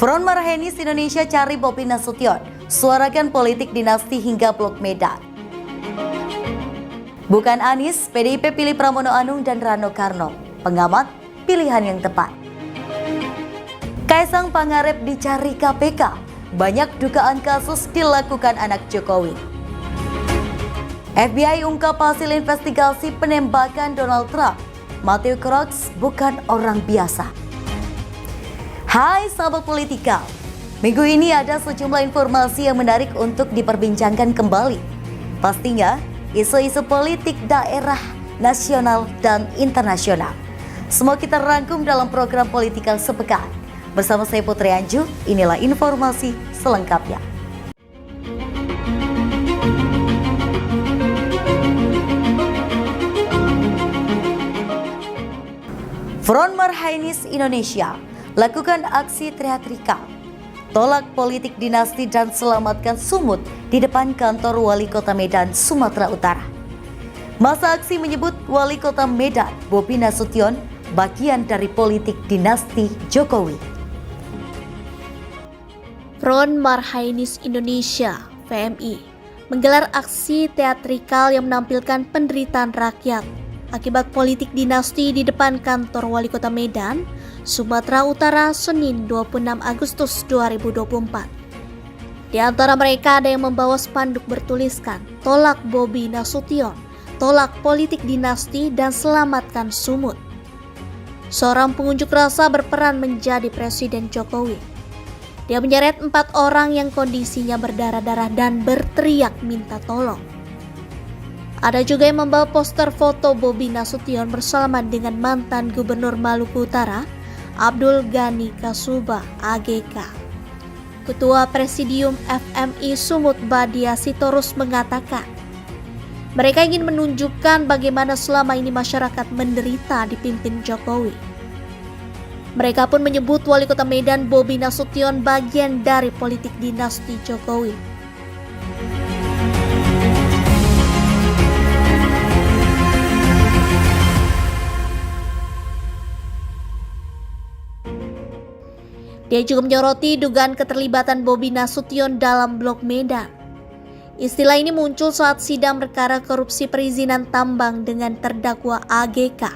Front Marhaenis Indonesia cari Bobi Nasution, suarakan politik dinasti hingga Blok Medan. Bukan Anies, PDIP pilih Pramono Anung dan Rano Karno. Pengamat, pilihan yang tepat. Kaisang Pangarep dicari KPK, banyak dugaan kasus dilakukan anak Jokowi. FBI ungkap hasil investigasi penembakan Donald Trump. Matthew Crooks bukan orang biasa. Hai sahabat Politika, minggu ini ada sejumlah informasi yang menarik untuk diperbincangkan kembali. Pastinya, isu-isu politik daerah, nasional, dan internasional. Semua kita rangkum dalam program Politika sepekan. Bersama saya Putri Anju, inilah informasi selengkapnya. Front Marhaenis Indonesia lakukan aksi teatrikal, tolak politik dinasti dan selamatkan Sumut di depan kantor Wali Kota Medan, Sumatera Utara. Masa aksi menyebut Wali Kota Medan, Bobi Nasution, bagian dari politik dinasti Jokowi. Front Marhaenis Indonesia (FMI) menggelar aksi teatrikal yang menampilkan penderitaan rakyat akibat politik dinasti di depan kantor Wali Kota Medan, Sumatera Utara, Senin 26 Agustus 2024. Di antara mereka ada yang membawa spanduk bertuliskan "Tolak Bobi Nasution, tolak politik dinasti dan selamatkan Sumut". Seorang pengunjuk rasa berperan menjadi Presiden Jokowi. Dia menyeret 4 orang yang kondisinya berdarah-darah dan berteriak minta tolong. Ada juga yang membawa poster foto Bobi Nasution bersalaman dengan mantan Gubernur Maluku Utara, Abdul Ghani Kasuba AGK. Ketua Presidium FMI Sumut Badia Sitorus mengatakan, mereka ingin menunjukkan bagaimana selama ini masyarakat menderita dipimpin Jokowi. Mereka pun menyebut Wali Kota Medan Bobi Nasution bagian dari politik dinasti Jokowi. Dia juga menyoroti dugaan keterlibatan Bobi Nasution dalam Blok Medan. Istilah ini muncul saat sidang perkara korupsi perizinan tambang dengan terdakwa AGK.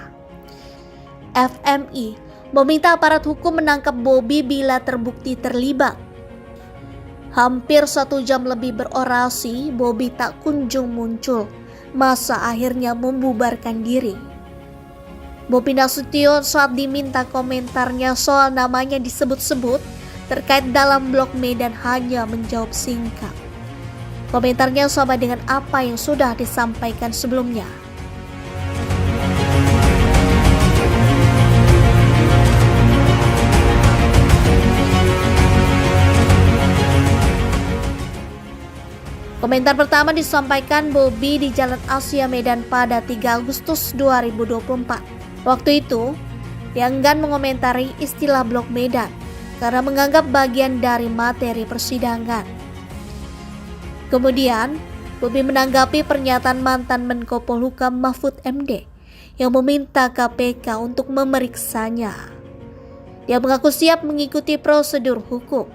FMI meminta aparat hukum menangkap Bobi bila terbukti terlibat. Hampir 1 jam lebih berorasi, Bobi tak kunjung muncul. Masa akhirnya membubarkan diri. Bobi Nasution saat diminta komentarnya soal namanya disebut-sebut terkait dalam Blok Medan hanya menjawab singkat. Komentarnya sama dengan apa yang sudah disampaikan sebelumnya. Komentar pertama disampaikan Bobi di Jalan Asia Medan pada 3 Agustus 2024. Waktu itu, dia enggan mengomentari istilah Blok Medan karena menganggap bagian dari materi persidangan. Kemudian, Bobi menanggapi pernyataan mantan Menko Polhukam Mahfud MD yang meminta KPK untuk memeriksanya. Dia mengaku siap mengikuti prosedur hukum.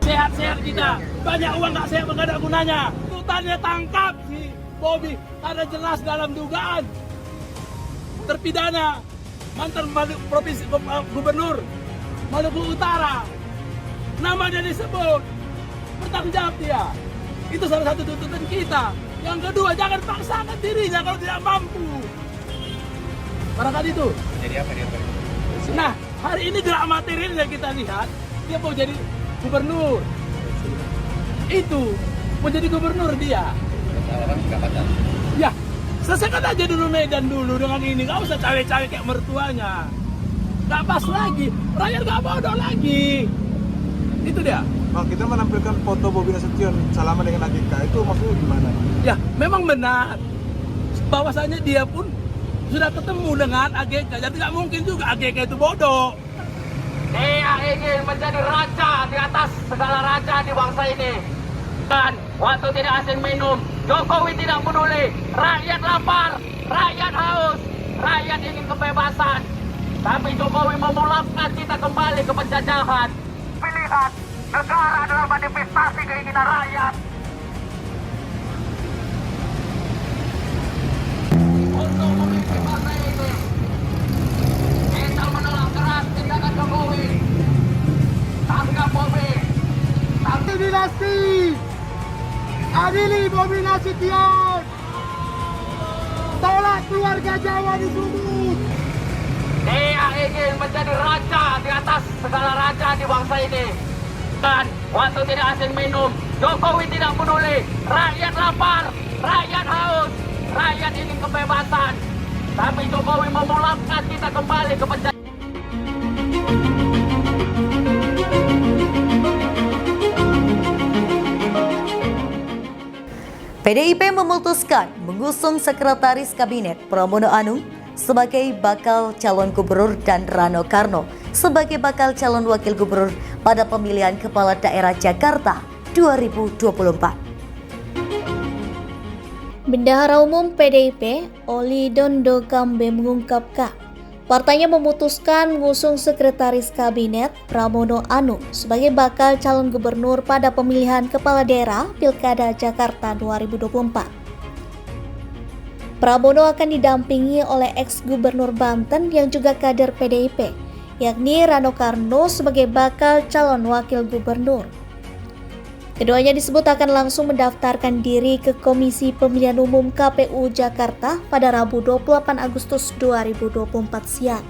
Sehat-sehat kita, banyak uang nggak sehat, nggak ada gunanya. Tuntutannya tangkap si Bobi, ada jelas dalam dugaan terpidana mantan provinsi gubernur Maluku Utara, nama dia disebut, bertanggung jawab dia. Itu salah satu tuntutan kita. Yang kedua, jangan paksakan dirinya kalau tidak mampu. Barangkali itu. Jadi apa dia? Nah, hari ini gerak materialnya kita lihat, dia mau jadi gubernur. Itu mau jadi gubernur dia. Ya, selesaikan aja dulu Medan dulu dengan ini. Gak usah cawe-cawe kayak mertuanya. Gak pas lagi, rakyat gak bodoh lagi. Itu dia. Bang, kita menampilkan foto Bobi Nasution salaman dengan AGK, itu maksudnya gimana? Ya, memang benar. Bahwasanya dia pun sudah ketemu dengan AGK. Jadi gak mungkin juga AGK itu bodoh. Dia ingin menjadi raja di atas segala raja di bangsa ini. Dan waktu tidak asing minum. Jokowi tidak peduli. Rakyat lapar, rakyat haus, rakyat ingin kebebasan. Tapi Jokowi memulangkan kita kembali ke penjajahan. Pilihan negara adalah manifestasi keinginan rakyat. Untuk memimpin partai ini, kita menolak keras tindakan Jokowi. Tanggap Bobi. Dinasti adili Bobi Nasution, tolak keluarga Jawa di Sumut. Dia ingin menjadi raja di atas segala raja di bangsa ini. Dan waktu tidak asing minum, Jokowi tidak peduli. Rakyat lapar, rakyat haus, rakyat ingin kebebasan. Tapi Jokowi memulangkan kita kembali ke penjara. PDIP memutuskan mengusung Sekretaris Kabinet Pramono Anung sebagai bakal calon gubernur dan Rano Karno sebagai bakal calon wakil gubernur pada pemilihan kepala daerah Jakarta 2024. Bendahara Umum PDIP, Oli Dondo Kambe mengungkapkan, partainya memutuskan mengusung Sekretaris Kabinet Pramono Anung sebagai bakal calon gubernur pada pemilihan kepala daerah Pilkada Jakarta 2024. Pramono akan didampingi oleh ex-gubernur Banten yang juga kader PDIP, yakni Rano Karno sebagai bakal calon wakil gubernur. Keduanya disebut akan langsung mendaftarkan diri ke Komisi Pemilihan Umum KPU Jakarta pada Rabu 28 Agustus 2024 siang.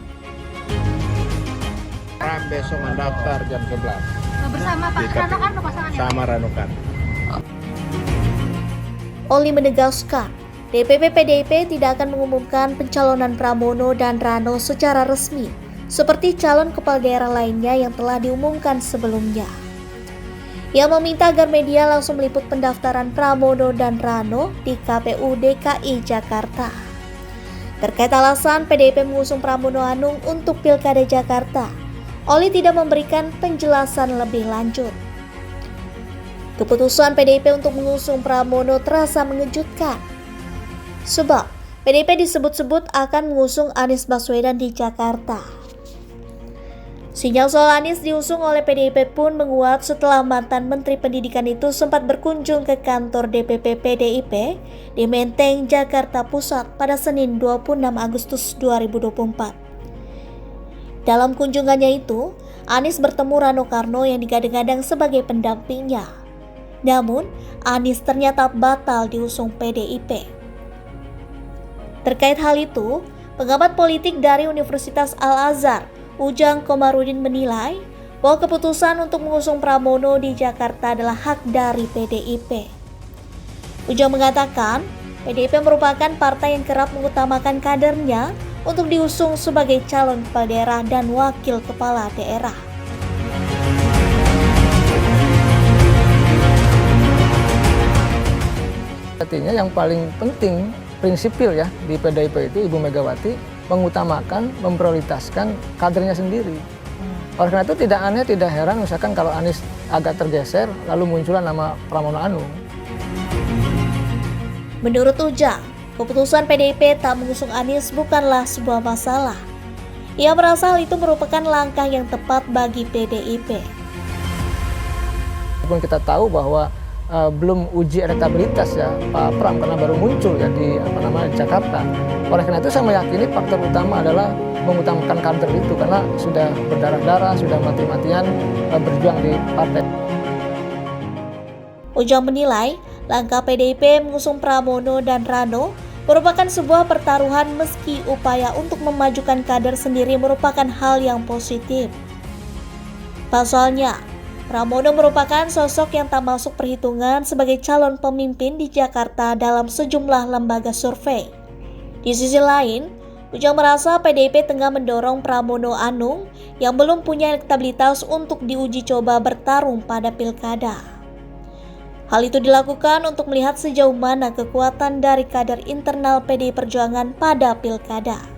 Besok mendaftar jam 11 bersama Pak Rano Karno pasangannya. sama Rano Karno. Oli menegaskan, DPP PDIP tidak akan mengumumkan pencalonan Pramono dan Rano secara resmi, seperti calon kepala daerah lainnya yang telah diumumkan sebelumnya. Ia meminta agar media langsung meliput pendaftaran Pramono dan Rano di KPU DKI Jakarta. Terkait alasan PDIP mengusung Pramono Anung untuk Pilkada Jakarta, Oli tidak memberikan penjelasan lebih lanjut. Keputusan PDIP untuk mengusung Pramono terasa mengejutkan, sebab PDIP disebut-sebut akan mengusung Anies Baswedan di Jakarta. Sinyal soal Anies diusung oleh PDIP pun menguat setelah mantan Menteri Pendidikan itu sempat berkunjung ke kantor DPP PDIP di Menteng, Jakarta Pusat pada Senin 26 Agustus 2024. Dalam kunjungannya itu, Anies bertemu Rano Karno yang digadang-gadang sebagai pendampingnya. Namun, Anies ternyata batal diusung PDIP. Terkait hal itu, pengamat politik dari Universitas Al-Azhar, Ujang Komarudin menilai bahwa keputusan untuk mengusung Pramono di Jakarta adalah hak dari PDIP. Ujang mengatakan, PDIP merupakan partai yang kerap mengutamakan kadernya untuk diusung sebagai calon kepala daerah dan wakil kepala daerah. Artinya yang paling penting prinsipil ya di PDIP itu Ibu Megawati mengutamakan, memprioritaskan kadernya sendiri. Oleh karena itu tidak aneh, tidak heran misalkan kalau Anies agak tergeser lalu muncullah nama Pramono Anung. Menurut Ujang, keputusan PDIP tak mengusung Anies bukanlah sebuah masalah. Ia merasa hal itu merupakan langkah yang tepat bagi PDIP. Walaupun kita tahu bahwa belum uji elektabilitas ya Pak Pram karena baru muncul ya di Jakarta. Oleh karena itu saya meyakini faktor utama adalah mengutamakan kader itu karena sudah berdarah-darah, sudah mati-matian berjuang di partai. Ujang menilai langkah PDIP mengusung Pramono dan Rano merupakan sebuah pertaruhan meski upaya untuk memajukan kader sendiri merupakan hal yang positif. Pasalnya, Pramono merupakan sosok yang tak masuk perhitungan sebagai calon pemimpin di Jakarta dalam sejumlah lembaga survei. Di sisi lain, Ujang merasa PDIP tengah mendorong Pramono Anung yang belum punya elektabilitas untuk diuji coba bertarung pada pilkada. Hal itu dilakukan untuk melihat sejauh mana kekuatan dari kader internal PDI Perjuangan pada pilkada.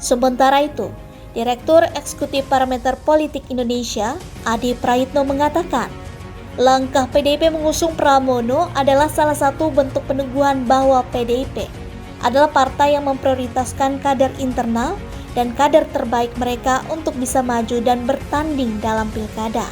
Sementara itu, Direktur Eksekutif Parameter Politik Indonesia, Adi Praitno mengatakan, langkah PDIP mengusung Pramono adalah salah satu bentuk peneguhan bahwa PDIP adalah partai yang memprioritaskan kader internal dan kader terbaik mereka untuk bisa maju dan bertanding dalam pilkada.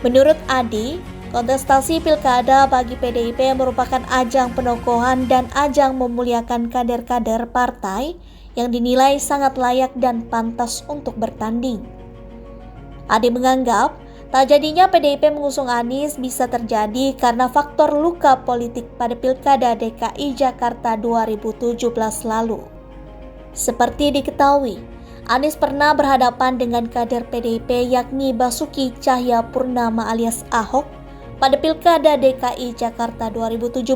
Menurut Adi, kontestasi pilkada bagi PDIP merupakan ajang penokohan dan ajang memuliakan kader-kader partai yang dinilai sangat layak dan pantas untuk bertanding. Adi menganggap, tak jadinya PDIP mengusung Anies bisa terjadi karena faktor luka politik pada Pilkada DKI Jakarta 2017 lalu. Seperti diketahui, Anies pernah berhadapan dengan kader PDIP yakni Basuki Cahayapurnama alias Ahok pada Pilkada DKI Jakarta 2017.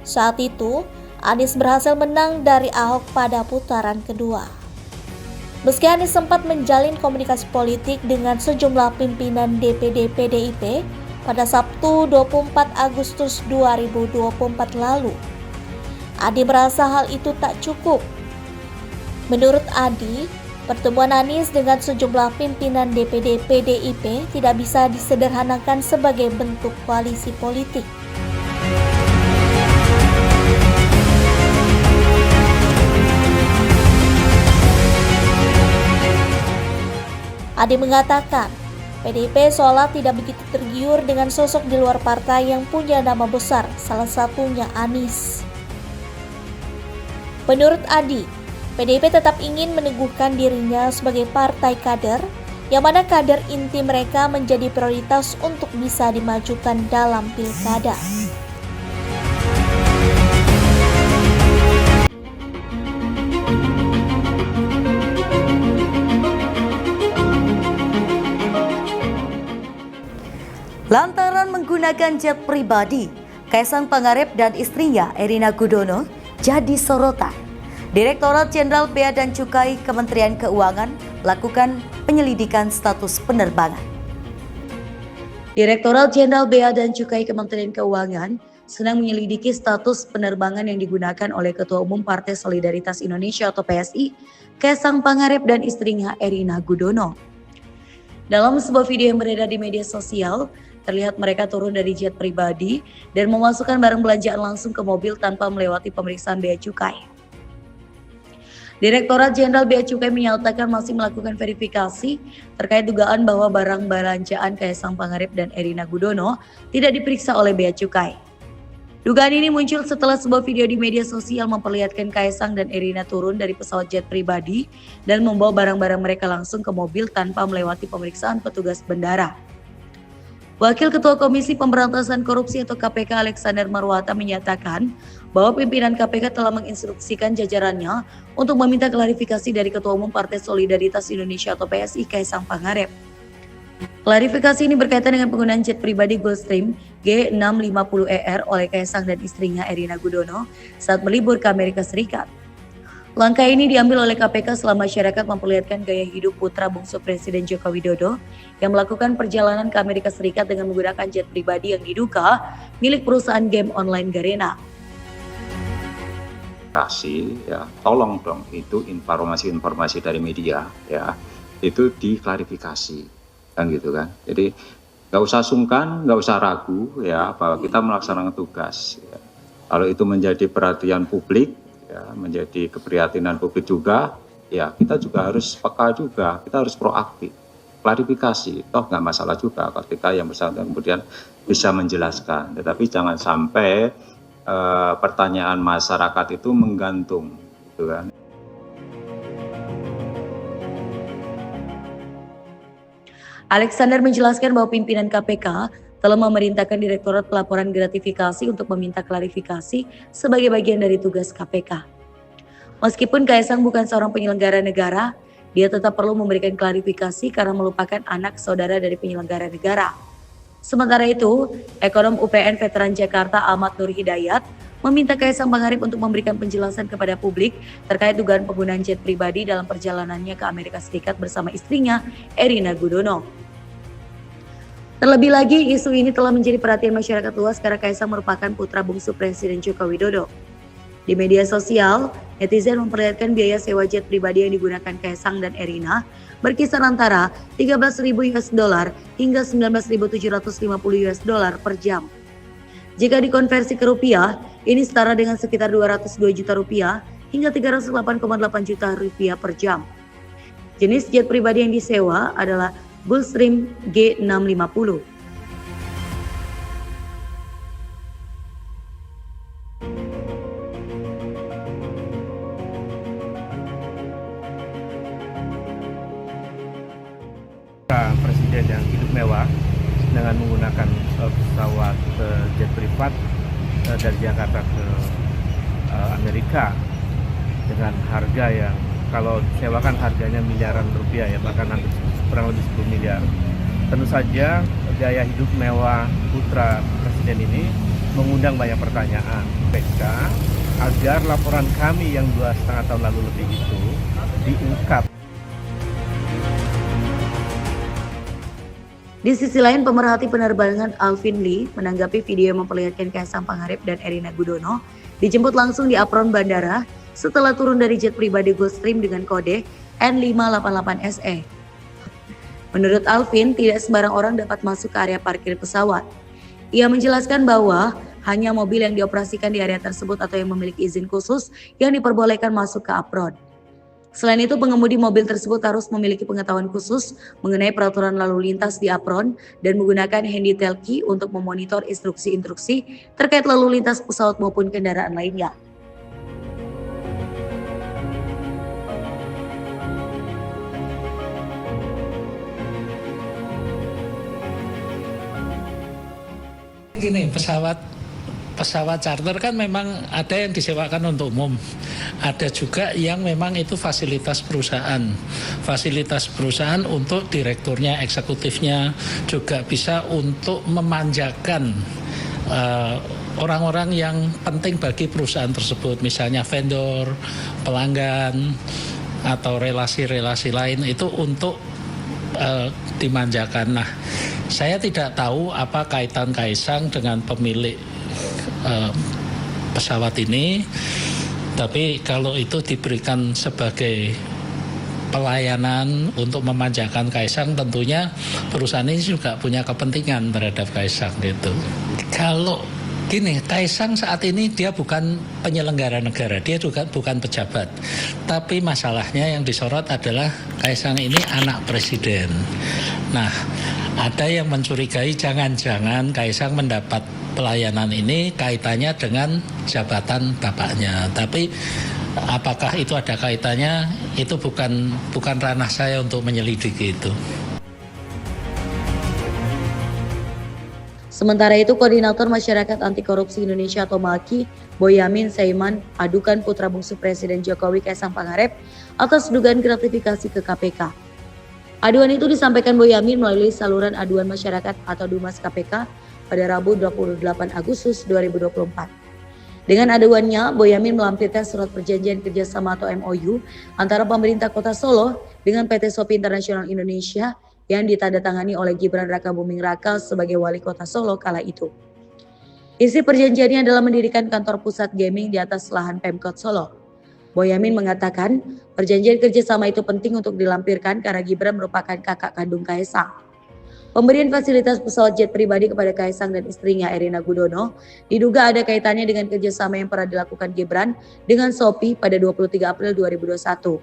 Saat itu, Anies berhasil menang dari Ahok pada putaran kedua. Meski Anies sempat menjalin komunikasi politik dengan sejumlah pimpinan DPD PDIP pada Sabtu 24 Agustus 2024 lalu, Adi merasa hal itu tak cukup. Menurut Adi, pertemuan Anies dengan sejumlah pimpinan DPD PDIP tidak bisa disederhanakan sebagai bentuk koalisi politik. Adi mengatakan, PDIP seolah tidak begitu tergiur dengan sosok di luar partai yang punya nama besar, salah satunya Anies. Menurut Adi, PDIP tetap ingin meneguhkan dirinya sebagai partai kader, yang mana kader inti mereka menjadi prioritas untuk bisa dimajukan dalam pilkada. Lantaran menggunakan jet pribadi, Kaisang Pangarep dan istrinya Erina Gudono jadi sorotan. Direktorat Jenderal Bea dan Cukai Kementerian Keuangan lakukan penyelidikan status penerbangan. Direktorat Jenderal Bea dan Cukai Kementerian Keuangan sedang menyelidiki status penerbangan yang digunakan oleh Ketua Umum Partai Solidaritas Indonesia atau PSI, Kaisang Pangarep dan istrinya Erina Gudono. Dalam sebuah video yang beredar di media sosial, terlihat mereka turun dari jet pribadi dan memasukkan barang belanjaan langsung ke mobil tanpa melewati pemeriksaan bea cukai. Direktorat Jenderal Bea Cukai menyatakan masih melakukan verifikasi terkait dugaan bahwa barang belanjaan Kaisang Pangarep dan Erina Gudono tidak diperiksa oleh Bea Cukai. Dugaan ini muncul setelah sebuah video di media sosial memperlihatkan Kaisang dan Erina turun dari pesawat jet pribadi dan membawa barang-barang mereka langsung ke mobil tanpa melewati pemeriksaan petugas bandara. Wakil Ketua Komisi Pemberantasan Korupsi atau KPK Alexander Marwata menyatakan bahwa pimpinan KPK telah menginstruksikan jajarannya untuk meminta klarifikasi dari Ketua Umum Partai Solidaritas Indonesia atau PSI Kaisang Pangarep. Klarifikasi ini berkaitan dengan penggunaan jet pribadi Gulfstream G650ER oleh Kaisang dan istrinya Erina Gudono saat melibur ke Amerika Serikat. Langkah ini diambil oleh KPK setelah masyarakat memperlihatkan gaya hidup putra bungsu Presiden Joko Widodo yang melakukan perjalanan ke Amerika Serikat dengan menggunakan jet pribadi yang diduga milik perusahaan game online Garena. Ya, tolong dong itu informasi-informasi dari media ya itu diklarifikasi kan gitu kan. Jadi nggak usah sungkan, nggak usah ragu ya bahwa kita melaksanakan tugas. Ya. Kalau itu menjadi perhatian publik, ya, menjadi keprihatinan publik juga, ya kita juga harus peka juga, kita harus proaktif. Klarifikasi, toh nggak masalah juga ketika yang bersangkutan kemudian bisa menjelaskan. Tetapi jangan sampai pertanyaan masyarakat itu menggantung, gitu kan. Alexander menjelaskan bahwa pimpinan KPK telah memerintahkan Direktorat Pelaporan Gratifikasi untuk meminta klarifikasi sebagai bagian dari tugas KPK. Meskipun Kaisang bukan seorang penyelenggara negara, dia tetap perlu memberikan klarifikasi karena merupakan anak saudara dari penyelenggara negara. Sementara itu, Ekonom UPN Veteran Jakarta Ahmad Nur Hidayat meminta Kaisang Pangarep untuk memberikan penjelasan kepada publik terkait dugaan penggunaan jet pribadi dalam perjalanannya ke Amerika Serikat bersama istrinya Erina Gudono. Terlebih lagi, isu ini telah menjadi perhatian masyarakat luas karena Kaisang merupakan putra bungsu Presiden Joko Widodo. Di media sosial, netizen memperlihatkan biaya sewa jet pribadi yang digunakan Kaisang dan Erina berkisar antara $13.000 hingga $19.750 per jam. Jika dikonversi ke rupiah, ini setara dengan sekitar 202 juta rupiah hingga 308,8 juta rupiah per jam. Jenis jet pribadi yang disewa adalah Gulfstream G650. Presiden yang hidup mewah dengan menggunakan pesawat jet privat dari Jakarta ke Amerika dengan harga yang kalau sewakan harganya miliaran rupiah ya, bahkan hampir kurang lebih 10 miliar. Tentu saja gaya hidup mewah putra Presiden ini mengundang banyak pertanyaan PK agar laporan kami yang 2,5 tahun lalu lebih itu diungkap. Di sisi lain, pemerhati penerbangan Alvin Lee menanggapi video yang memperlihatkan Kaisang Pangarep dan Erina Gudono dijemput langsung di apron bandara setelah turun dari jet pribadi Gulfstream dengan kode N588SE. Menurut Alvin, tidak sembarang orang dapat masuk ke area parkir pesawat. Ia menjelaskan bahwa hanya mobil yang dioperasikan di area tersebut atau yang memiliki izin khusus yang diperbolehkan masuk ke apron. Selain itu, pengemudi mobil tersebut harus memiliki pengetahuan khusus mengenai peraturan lalu lintas di apron dan menggunakan handytail key untuk memonitor instruksi-instruksi terkait lalu lintas pesawat maupun kendaraan lainnya. Gini, pesawat charter kan memang ada yang disewakan untuk umum, ada juga yang memang itu fasilitas perusahaan untuk direkturnya, eksekutifnya, juga bisa untuk memanjakan orang-orang yang penting bagi perusahaan tersebut, misalnya vendor, pelanggan, atau relasi-relasi lain itu untuk dimanjakan. Nah, saya tidak tahu apa kaitan Kaisang dengan pemilik pesawat ini, tapi kalau itu diberikan sebagai pelayanan untuk memanjakan Kaisang, tentunya perusahaan ini juga punya kepentingan terhadap Kaisang gitu. Kalau gini, Kaisang saat ini dia bukan penyelenggara negara, dia juga bukan pejabat. Tapi masalahnya yang disorot adalah Kaisang ini anak presiden. Nah, ada yang mencurigai jangan-jangan Kaisang mendapat pelayanan ini kaitannya dengan jabatan bapaknya. Tapi apakah itu ada kaitannya? Itu bukan ranah saya untuk menyelidiki itu. Sementara itu, Koordinator Masyarakat Anti Korupsi Indonesia atau MAKI, Boyamin Saiman, adukan putra bungsu Presiden Jokowi Kaisang Pangarep atas dugaan gratifikasi ke KPK. Aduan itu disampaikan Boyamin melalui saluran aduan masyarakat atau Dumas KPK pada Rabu 28 Agustus 2024. Dengan aduannya, Boyamin melampirkan surat perjanjian kerjasama atau MOU antara pemerintah Kota Solo dengan PT Shopee International Indonesia yang ditandatangani oleh Gibran Rakabuming Raka sebagai wali kota Solo kala itu. Isi perjanjiannya adalah mendirikan kantor pusat gaming di atas lahan Pemkot Solo. Boyamin mengatakan perjanjian kerjasama itu penting untuk dilampirkan karena Gibran merupakan kakak kandung Kaisang. Pemberian fasilitas pesawat jet pribadi kepada Kaisang dan istrinya Erina Gudono diduga ada kaitannya dengan kerjasama yang pernah dilakukan Gibran dengan Shopee pada 23 April 2021.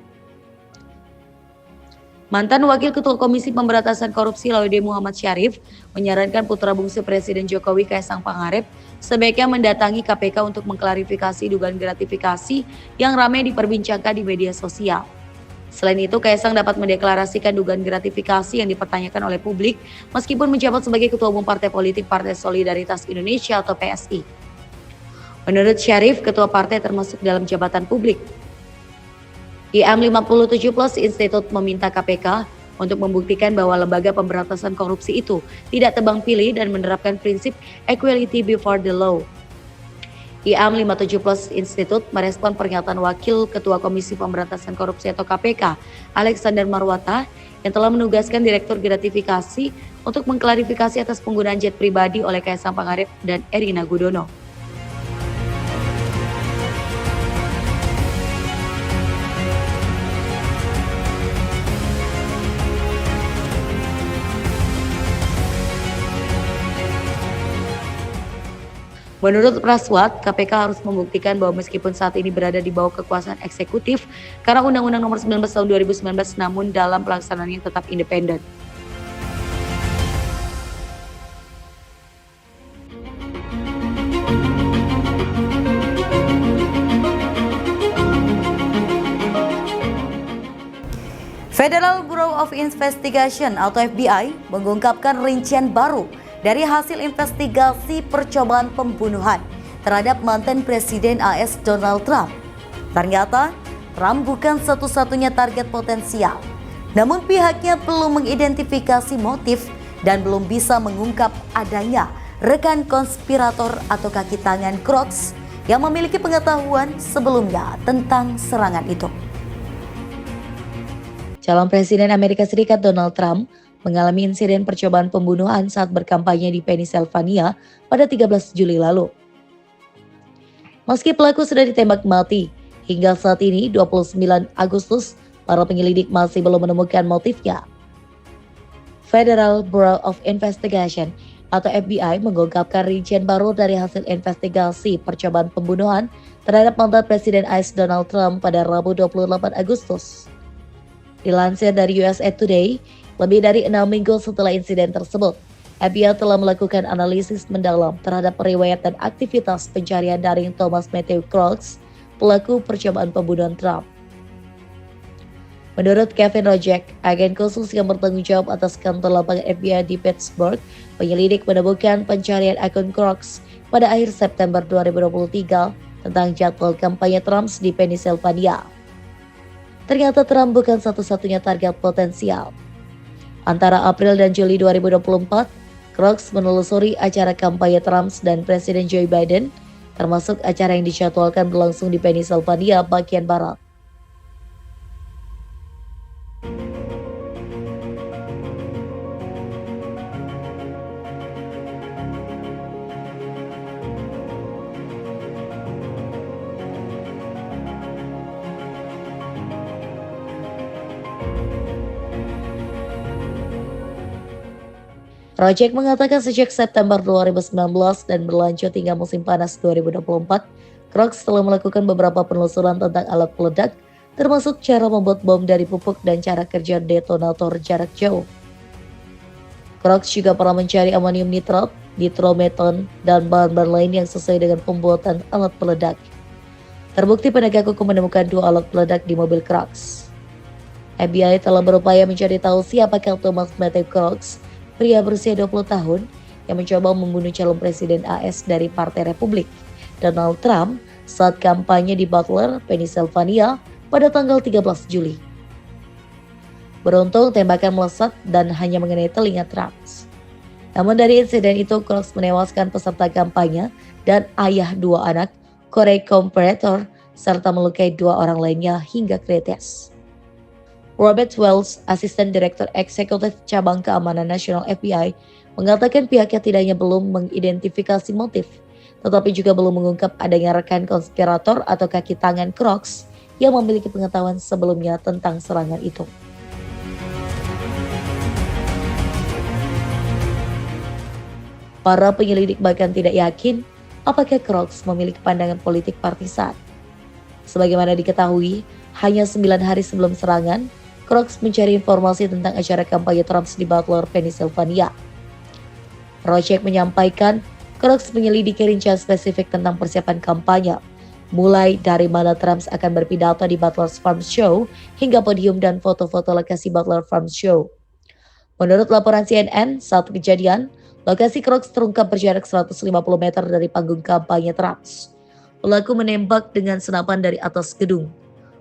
Mantan Wakil Ketua Komisi Pemberantasan Korupsi Laude Muhammad Syarif menyarankan putra bungsu Presiden Jokowi Kaisang Pangarep sebaiknya mendatangi KPK untuk mengklarifikasi dugaan gratifikasi yang ramai diperbincangkan di media sosial. Selain itu, Kaisang dapat mendeklarasikan dugaan gratifikasi yang dipertanyakan oleh publik meskipun menjabat sebagai Ketua Umum Partai Politik Partai Solidaritas Indonesia atau PSI. Menurut Syarif, Ketua Partai termasuk dalam jabatan publik. IM57 Plus Institute meminta KPK untuk membuktikan bahwa lembaga pemberantasan korupsi itu tidak tebang pilih dan menerapkan prinsip equality before the law. IM57 Plus Institute merespon pernyataan Wakil Ketua Komisi Pemberantasan Korupsi atau KPK, Alexander Marwata, yang telah menugaskan Direktur Gratifikasi untuk mengklarifikasi atas penggunaan jet pribadi oleh Kaisang Pangarep dan Erina Gudono. Menurut Praswat, KPK harus membuktikan bahwa meskipun saat ini berada di bawah kekuasaan eksekutif karena Undang-Undang Nomor 19 Tahun 2019, namun dalam pelaksanaannya tetap independen. Federal Bureau of Investigation atau FBI mengungkapkan rincian baru dari hasil investigasi percobaan pembunuhan terhadap mantan Presiden AS Donald Trump. Ternyata, Trump bukan satu-satunya target potensial. Namun pihaknya belum mengidentifikasi motif dan belum bisa mengungkap adanya rekan konspirator atau kaki tangan Crooks yang memiliki pengetahuan sebelumnya tentang serangan itu. Calon Presiden Amerika Serikat Donald Trump mengalami insiden percobaan pembunuhan saat berkampanye di Pennsylvania pada 13 Juli lalu. Meski pelaku sudah ditembak mati, hingga saat ini 29 Agustus, para penyelidik masih belum menemukan motifnya. Federal Bureau of Investigation atau FBI mengungkapkan rincian baru dari hasil investigasi percobaan pembunuhan terhadap mantan Presiden AS Donald Trump pada Rabu 28 Agustus. Dilansir dari USA Today, lebih dari 6 minggu setelah insiden tersebut, FBI telah melakukan analisis mendalam terhadap riwayat dan aktivitas pencarian daring Thomas Matthew Crooks, pelaku percobaan pembunuhan Trump. Menurut Kevin Rojek, agen khusus yang bertanggung jawab atas kantor lapangan FBI di Pittsburgh, penyelidik menemukan pencarian akun Crooks pada akhir September 2023 tentang jadwal kampanye Trump di Pennsylvania. Ternyata Trump bukan satu-satunya target potensial. Antara April dan Juli 2024, Crooks menelusuri acara kampanye Trump dan Presiden Joe Biden, termasuk acara yang dijadwalkan berlangsung di Pennsylvania bagian barat. Rojek mengatakan sejak September 2019 dan berlanjut hingga musim panas 2024, Crooks telah melakukan beberapa penelusuran tentang alat peledak, termasuk cara membuat bom dari pupuk dan cara kerja detonator jarak jauh. Crooks juga pernah mencari amonium nitrat, nitrometon, dan bahan-bahan lain yang sesuai dengan pembuatan alat peledak. Terbukti penegak hukum menemukan 2 alat peledak di mobil Crooks. FBI telah berupaya mencari tahu siapakah Thomas Matthew Crooks, pria berusia 20 tahun yang mencoba membunuh calon presiden AS dari Partai Republik, Donald Trump, saat kampanye di Butler, Pennsylvania pada tanggal 13 Juli. Beruntung tembakan melesat dan hanya mengenai telinga Trump. Namun dari insiden itu, Crooks menewaskan peserta kampanye dan ayah 2 anak, Corey Comparator, serta melukai 2 orang lainnya hingga kritis. Robert Wells, Asisten Direktur Eksekutif Cabang Keamanan Nasional FBI, mengatakan pihaknya tidak hanya belum mengidentifikasi motif, tetapi juga belum mengungkap adanya rekan konspirator atau kaki tangan Crooks yang memiliki pengetahuan sebelumnya tentang serangan itu. Para penyelidik bahkan tidak yakin apakah Crooks memiliki pandangan politik partisan. Sebagaimana diketahui, hanya 9 hari sebelum serangan, Crooks mencari informasi tentang acara kampanye Trump di Butler, Pennsylvania. Rojek menyampaikan Crooks menyelidiki rincian spesifik tentang persiapan kampanye, mulai dari mana Trump akan berpidato di Butler's Farm Show hingga podium dan foto-foto lokasi Butler Farm Show. Menurut laporan CNN, saat kejadian, lokasi Crooks terungkap berjarak 150 meter dari panggung kampanye Trump. Pelaku menembak dengan senapan dari atas gedung.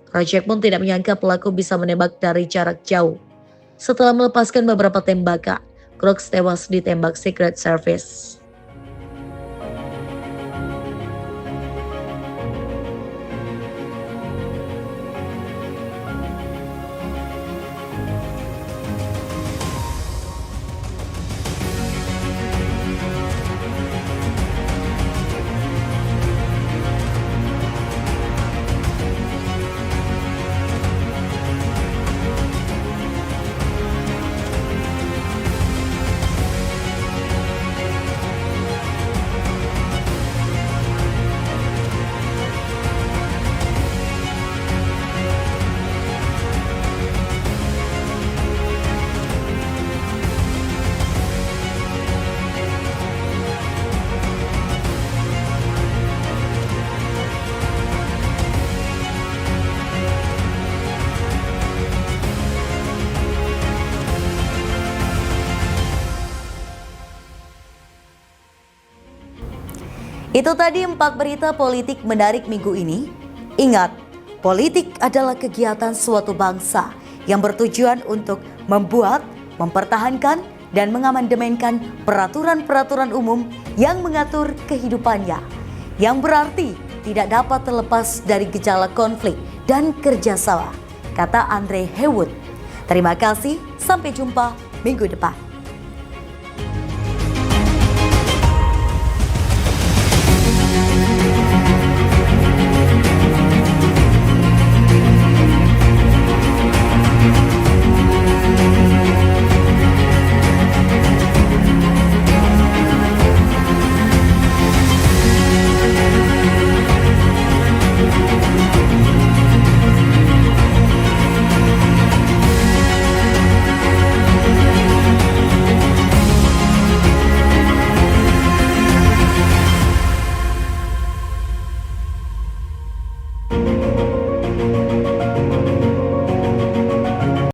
Rojek pun tidak menyangka pelaku bisa menembak dari jarak jauh. Setelah melepaskan beberapa tembakan, Crooks tewas ditembak Secret Service. Itu tadi 4 berita politik menarik minggu ini. Ingat, politik adalah kegiatan suatu bangsa yang bertujuan untuk membuat, mempertahankan, dan mengamandemenkan peraturan-peraturan umum yang mengatur kehidupannya, yang berarti tidak dapat terlepas dari gejala konflik dan kerjasama, kata Andre Hewood. Terima kasih, sampai jumpa minggu depan.